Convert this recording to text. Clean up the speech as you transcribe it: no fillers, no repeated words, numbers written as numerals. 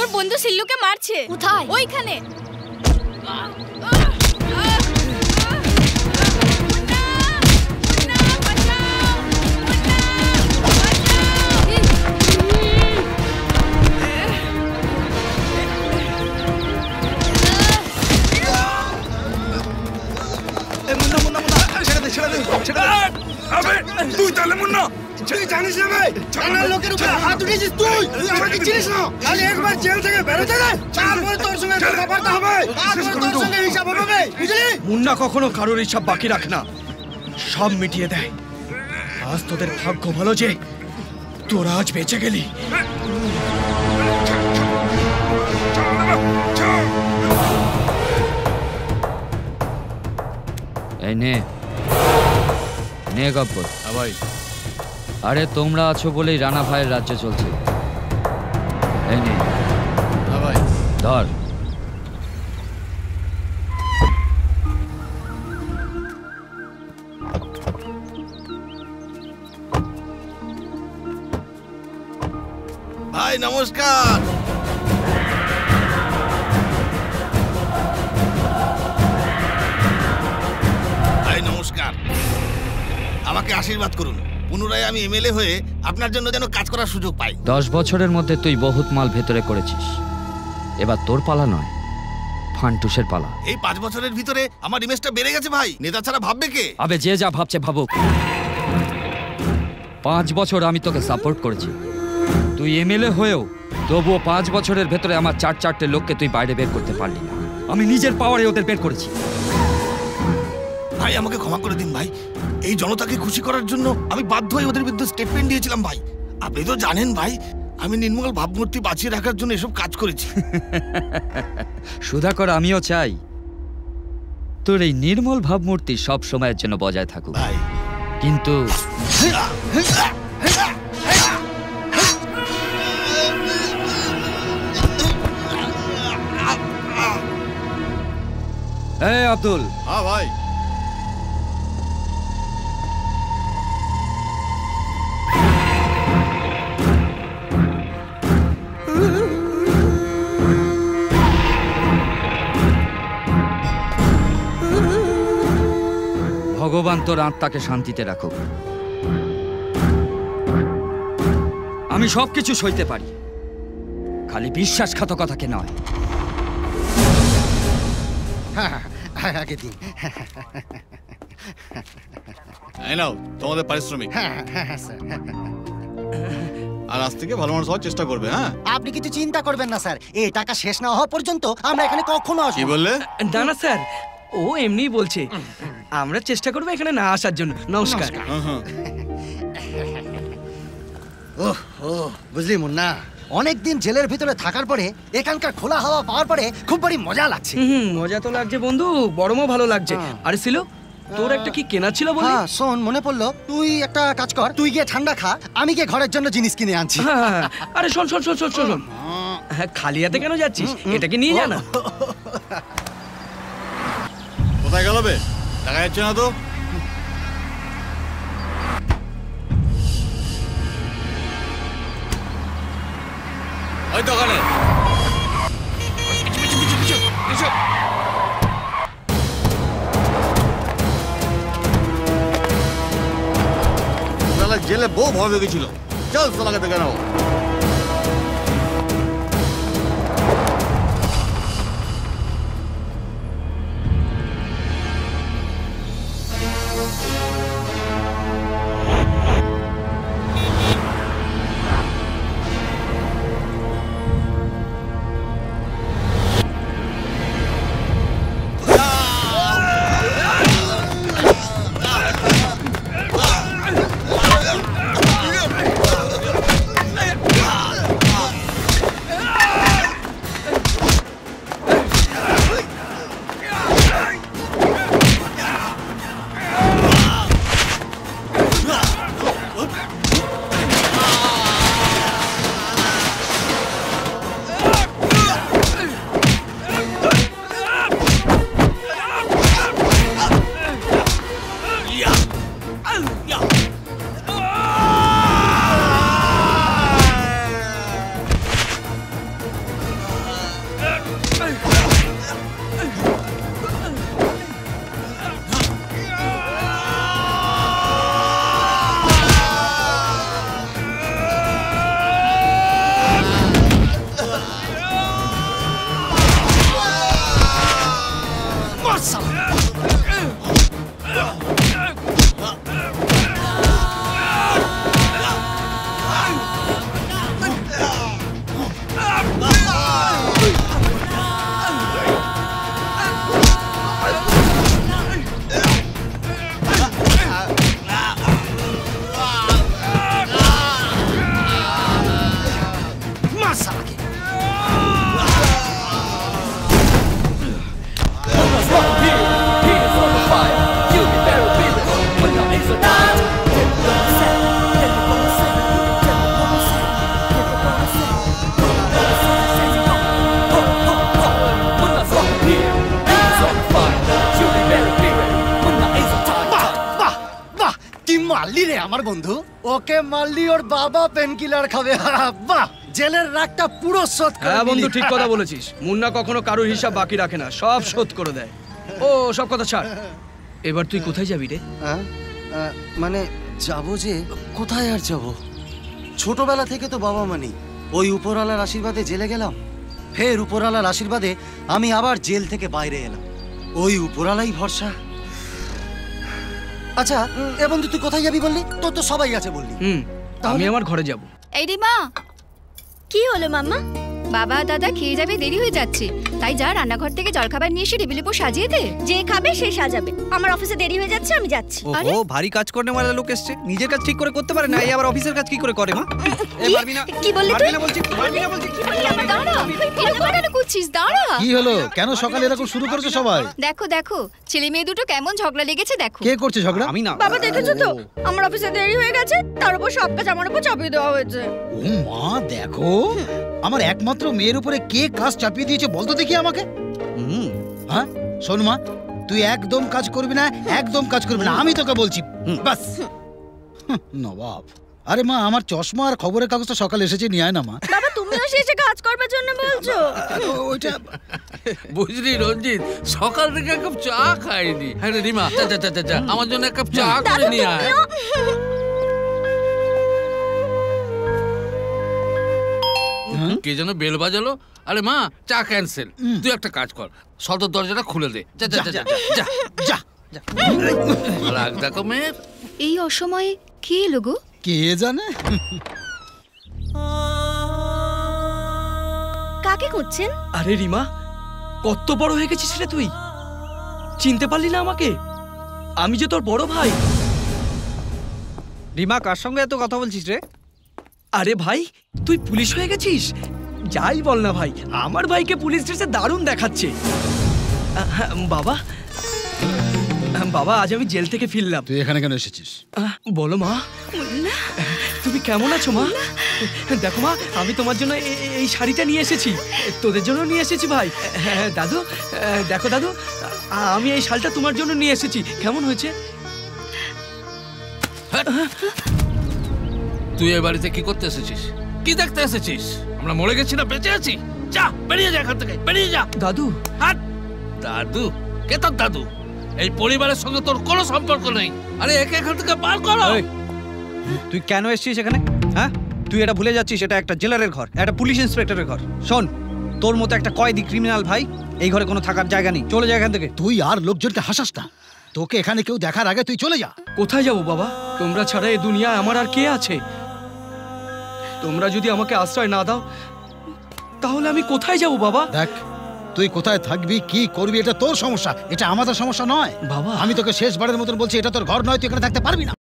তোর বন্ধু সিল্লুকে মারছে। কোথায়? ওইখানে। তুই তাহলে মুন্না তুই জানিস না ভাই থানার লোকের উপর হাত উঠিয়েছিস তুই আমাকে চিনিস না খালি একবার জেল থেকে বেরোতে দে তারপরে তোর সঙ্গে কথাবার্তা হবে তারপরে তোর সঙ্গে হিসাব হবে বুঝলি মুন্না কখনো কারোর হিসাব বাকি রাখে না সব মিটিয়ে দেয় আজ তোদের ভাগ্য ভালো যে তোরা আজ বেঁচে গেলি এই নে নে গব্বর। ভাই আরে তোমরা আছো বলেই রানা ভাইয়ের রাজ্য চলছে। এই নে ভাই ধর। ভাই নমস্কার ভাই নমস্কার আমাকে আশীর্বাদ করুন পুনরায় আমি এমএলএ হয়ে আপনার জন্য যেন কাজ করার সুযোগ পাই 10 বছরের মধ্যে তুই বহুত মাল ভেতরে করেছিস এবার তোর পালা নয় ফান্টুসের পালা। এই 5 বছরের ভিতরে আমার ইমেজটা বেড়ে গেছে ভাই নেতা ছাড়া ভাববে কে আবে যে যা ভাবছে ভাবুক 5 বছর আমি তোকে সাপোর্ট করেছি তুই এমএলএ হয়েও তবুও 5 বছরের ভেতরে আমার 4-4টে লোককে তুই বাইরে বের করতে পারলি না আমি নিজের পাওয়ারে ওদের বের করেছি। ভাই আমাকে ক্ষমা করে দিন ভাই এই জনতাকে খুশি করার জন্য আমি বাধ্য হয়ে ওদের বিরুদ্ধে স্টেটমেন্ট দিয়েছিলাম ভাই আপনি তো জানেন ভাই আমি নির্মল ভাবমূর্তি বাঁচিয়ে রাখার জন্য এসব কাজ করেছি। সুধাকর আমিও চাই তোর এই নির্মল ভাবমূর্তি সব সময়ের জন্য বজায় থাকুক ভাই কিন্তু এই আব্দুল। হ্যাঁ ভাই ভগবান তোর আত্মাকে শান্তিতে রাখুক। আমি সবকিছু সইতে পারি খালি বিশ্বাসঘাতকতাকে নয়। আগে দিন এই নাও তোমাদের পারিশ্রমিক আর আজ থেকে ভালো মানুষ হওয়ার চেষ্টা করবে। হ্যাঁ আপনি কিছু চিন্তা করবেন না স্যার এই টাকা শেষ না হওয়া পর্যন্ত আমরা এখানে কখনো আসবো। কি বললে? না না স্যার ও এমনিই বলছে আমরা চেষ্টা করবো এখানে না আসার জন্য। নমস্কার। বুঝলি মুন্না অনেকদিন জেলের ভিতরে থাকার পরে এখানকার খোলা হাওয়া পাওয়ার পরে খুব বড় মজা লাগছে। মজা তো লাগছে বন্ধু বড়মও ভালো লাগছে। আরে ছিল তোর একটা কি কেনা ছিল বলি? হ্যাঁ শোন মনে পড়লো তুই একটা কাজ কর তুই গিয়ে ঠান্ডা খা আমি গিয়ে ঘরের জন্য জিনিস কিনে আনছি। আরে শোন শোন শোন শোন শোন খালি হাতে কেন যাচ্ছিস এটাকে নিয়ে যা না। কোথায় গেল বে দেখা যাচ্ছে না তো। ওই দোকানে জেলে বউ ভয় পেয়ে গেছিল চল সালাকে দেখে নাও। রে আমার বন্ধু, ওকে মারলি ওর বাবা পেন কিলার খাবে। বাহ, জেলের রাগটা পুরো শোধ করে হ্যাঁ বন্ধু, দিলি। ঠিক কথা বলেছিস। মুন্না কখনো কারোর হিসাব বাকি রাখে না, সব শোধ করে দেয়। ও সব কথা ছাড়, এবার তুই কোথায় যাবি রে? মানে যাবো যে, কোথায় আর যাব? ছোটবেলা থেকে তো বাবা মানি, ওই উপরওয়ালার আশীর্বাদে জেলে গেলাম, ফের উপরওয়ালার আশীর্বাদে আমি আবার জেল থেকে বাইরে এলাম। ওই উপরওয়ালাই ভরসা। আচ্ছা এ বন্ধু, তুই কোথায় যাবি বললি? তোর তো সবাই আছে বললি। আমি আমার ঘরে যাব। এই রে মা, কি হলো মাম্মা? বাবা দাদা খেয়ে যাবে, দেরি হয়ে যাচ্ছে, তাই যা রান্নাঘর থেকে জলখাবার নিয়ে এসে টেবিলের উপর সাজিয়ে দে। যে খাবে সে সাজাবে। আমার অফিসে দেরি হয়ে যাচ্ছে, আমি যাচ্ছি। ও ভারী কাজ করনে वाला লোক এসেছে, নিজের কাজ ঠিক করে করতে পারে না, এই আবার অফিসের কাজ কি করে করে? মা এ পারবি না। কি বললি তুই? পারবি না বলছি। দাঁড়া, এরকম কেন করছিস? দাঁড়া। কি হলো? কেন সকালে এরকম শুরু করেছো সবাই? দেখো দেখো, ছেলে মেয়ে দুটো কেমন ঝগড়া লেগেছে দেখো। কে করছে ঝগড়া? আমি না। বাবা দেখেছো তো, আমার অফিসে দেরি হয়ে গেছে, তার উপর সব কাজ আমার উপর চাপিয়ে দেওয়া হয়েছে। ও মা, দেখো আমার একমাত্র মেয়ের উপরে কে কাজ চাপিয়ে দিয়েছে বলতো দেখি আমাকে। হ্যাঁ শোন মা, তুই একদম কাজ করবি না, একদম কাজ করবি না, আমি তোকে বলছি বাস। নবাব, আরে মা আমার চশমা আর খবরের কাগজটা সকালে এসেছে, নিয়ে আয় না মা। বাবা তুমিও এসে কাজ করবার জন্য বলছো? ওইটা বুঝলি রঞ্জিত, সকাল থেকে এক কাপ চা খাইনি। হ্যাঁ রে রিমা, যা যা যা যা, আমার জন্য এক কাপ চা করে নিয়ে আয়। কে যেন বেল বাজালো। আরে মা, চা ক্যান্সেল। তুই একটা কাজ কর, সদর দরজাটা খুলে দে। যা যা যা যা যা যা। রাগ দেখো মেয়ের। এই অসময়ে কে এলো গো? কে জানে। কাকে করছেন? আরে রিমা, কত বড় হয়ে গেছিস রে তুই, চিনতে পারলি না আমাকে? আমি যে তোর বড় ভাই। রিমা, কার সঙ্গে এত কথা বলছিস রে? আরে ভাই, তুই পুলিশ হয়ে গেছিস? যাই বল না ভাই, আমার ভাইকে পুলিশ ড্রেসে দারুণ দেখাচ্ছে। বাবা, বাবা আজ আমি জেল থেকে ফিরলাম। তুই এখানে কেন এসেছিস? বলো মা, তুমি কেমন আছো মা? দেখো মা, আমি তোমার জন্য এই শাড়িটা নিয়ে এসেছি, তোদের জন্য নিয়ে এসেছি ভাই। হ্যাঁ দাদু, দেখো দাদু, আমি এই শালটা তোমার জন্য নিয়ে এসেছি, কেমন হয়েছে? তুই এই বাড়িতে কি করতে এসেছিস? কি দেখতে এসেছিস? আমরা মরে গেছি না বেঁচে আছি? যা বেরিয়ে যা এখান থেকে, বেরিয়ে যা। দাদু, হাট। দাদু? কে তোর দাদু? এই পরিবারের সঙ্গে তোর কোনো সম্পর্ক নেই। আরে একে এখান থেকে বার করো। তুই কেন এসেছিস এখানে? হ্যাঁ, তুই এটা ভুলে যাচ্ছিস, এটা একটা জেলারের ঘর, একটা পুলিশ ইন্সপেক্টরের ঘর। শোন, তোর মতো একটা কয়েদি ক্রিমিনাল ভাই এই ঘরে কোনো থাকার জায়গা নেই, চলে যা এখান থেকে। তুই আর লোকজনকে হাসাস না, তোকে এখানে কেউ দেখার আগে তুই চলে যা। কোথায় যাবো বাবা? তোমরা ছাড়া এই দুনিয়ায় আমার আর কে আছে? তোমরা যদি আমাকে আশ্রয় না দাও তাহলে আমি কোথায় যাব বাবা? দেখ, তুই কোথায় থাকবি, কি করবি, এটা তোর সমস্যা, এটা আমাদের সমস্যা নয়। বাবা, আমি তোকে শেষবারের মতন বলছি, এটা তোর ঘর নয়, তুই এখানে থাকতে পারবি না।